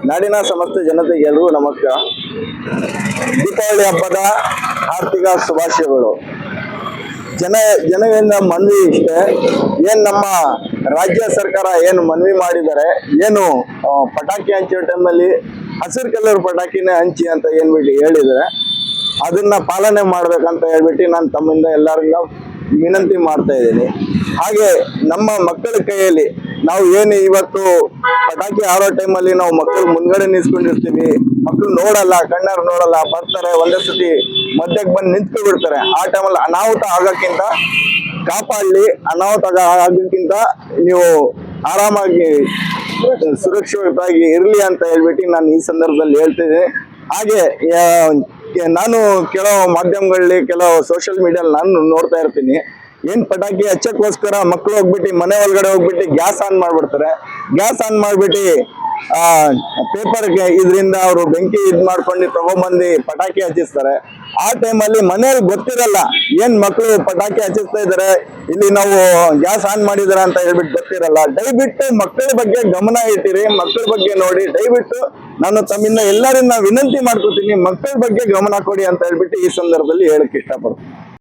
ನಾಡಿನ ಸಮಸ್ತ ಜನತೆಗೆ ಎಲ್ರಿಗೂ ನಮಸ್ಕಾರ. ದೀಪಾವಳಿ ಹಬ್ಬದ ಆರ್ಥಿಕ ಶುಭಾಶಯಗಳು. ಜನರಿಂದ ಮನವಿ ಇಷ್ಟೇ, ಏನ್ ನಮ್ಮ ರಾಜ್ಯ ಸರ್ಕಾರ ಏನು ಮನವಿ ಮಾಡಿದ್ದಾರೆ, ಏನು ಪಟಾಕಿ ಹಂಚೋ ಟೈಮಲ್ಲಿ ಹಸಿರು ಕಲರ್ ಪಟಾಕಿನೇ ಹಂಚಿ ಅಂತ ಏನ್ಬಿಟ್ಟು ಹೇಳಿದ್ರೆ ಅದನ್ನ ಪಾಲನೆ ಮಾಡ್ಬೇಕಂತ ಹೇಳ್ಬಿಟ್ಟು ನಾನು ತಮ್ಮಿಂದ ಎಲ್ಲರಿಂದ ವಿನಂತಿ ಮಾಡ್ತಾ ಇದ್ದೀನಿ. ಹಾಗೆ ನಮ್ಮ ಮಕ್ಕಳ ಕೈಯಲ್ಲಿ ನಾವು ಏನು ಇವತ್ತು ಪಟಾಕಿ ಆರೋ ಟೈಮಲ್ಲಿ ನಾವು ಮಕ್ಕಳು ಮುಂದ್ಗಡೆ ನಿಂತ್ಕೊಂಡಿರ್ತೀವಿ, ಮಕ್ಕಳು ನೋಡಲ್ಲ, ಕಣ್ಣಾರು ನೋಡಲ್ಲ, ಬರ್ತಾರೆ ಒಂದೇ ಸತಿ ಮಧ್ಯಕ್ಕೆ ಬಂದು ನಿಂತ್ಕೊಂಡು ಬಿಡ್ತಾರೆ. ಆ ಟೈಮಲ್ಲಿ ಅನಾಹುತ ಆಗೋಕ್ಕಿಂತ ಕಾಪಾಡಲಿ, ಅನಾಹುತ ಆಗೋಕ್ಕಿಂತ ನೀವು ಆರಾಮಾಗಿ ಸುರಕ್ಷಿತವಾಗಿ ಇರಲಿ ಅಂತ ಹೇಳ್ಬಿಟ್ಟು ನಾನು ಈ ಸಂದರ್ಭದಲ್ಲಿ ಹೇಳ್ತಿದ್ದೀನಿ. ಹಾಗೆ ನಾನು ಕೆಲವು ಮಾಧ್ಯಮಗಳಲ್ಲಿ, ಕೆಲವು ಸೋಷಿಯಲ್ ಮೀಡಿಯಲ್ಲಿ ನಾನು ನೋಡ್ತಾ ಇರ್ತೀನಿ, ಏನ್ ಪಟಾಕಿ ಹಚ್ಚಕ್ಕೋಸ್ಕರ ಮಕ್ಕಳು ಹೋಗ್ಬಿಟ್ಟು ಮನೆ ಒಳಗಡೆ ಹೋಗ್ಬಿಟ್ಟು ಗ್ಯಾಸ್ ಆನ್ ಮಾಡ್ಬಿಡ್ತಾರೆ. ಗ್ಯಾಸ್ ಆನ್ ಮಾಡ್ಬಿಟ್ಟು ಪೇಪರ್ಗೆ ಇದರಿಂದ ಅವರು ಬೆಂಕಿ ಮಾಡ್ಕೊಂಡು ತಗೊಂಡ್ಬಂದು ಪಟಾಕಿ ಹಚ್ಚಿಸ್ತಾರೆ. ಆ ಟೈಮಲ್ಲಿ ಮನೆಯಲ್ಲಿ ಗೊತ್ತಿರಲ್ಲ ಏನ್ ಮಕ್ಕಳು ಪಟಾಕಿ ಹಚ್ಚಿಸ್ತಾ ಇದಾರೆ, ಇಲ್ಲಿ ನಾವು ಗ್ಯಾಸ್ ಆನ್ ಮಾಡಿದಾರೆ ಅಂತ ಹೇಳ್ಬಿಟ್ಟು ಗೊತ್ತಿರಲ್ಲ. ದಯವಿಟ್ಟು ಮಕ್ಕಳ ಬಗ್ಗೆ ಗಮನ ಇಟ್ಟಿರಿ, ಮಕ್ಕಳ ಬಗ್ಗೆ ನೋಡಿ. ದಯವಿಟ್ಟು ನಾನು ತಮ್ಮಿಂದ ಎಲ್ಲರಿಂದ ವಿನಂತಿ ಮಾಡ್ಕೊತೀನಿ, ಮಕ್ಕಳ ಬಗ್ಗೆ ಗಮನ ಕೊಡಿ ಅಂತ ಹೇಳ್ಬಿಟ್ಟು ಈ ಸಂದರ್ಭದಲ್ಲಿ ಹೇಳಕ್ ಇಷ್ಟಪಡ್ತೀನಿ.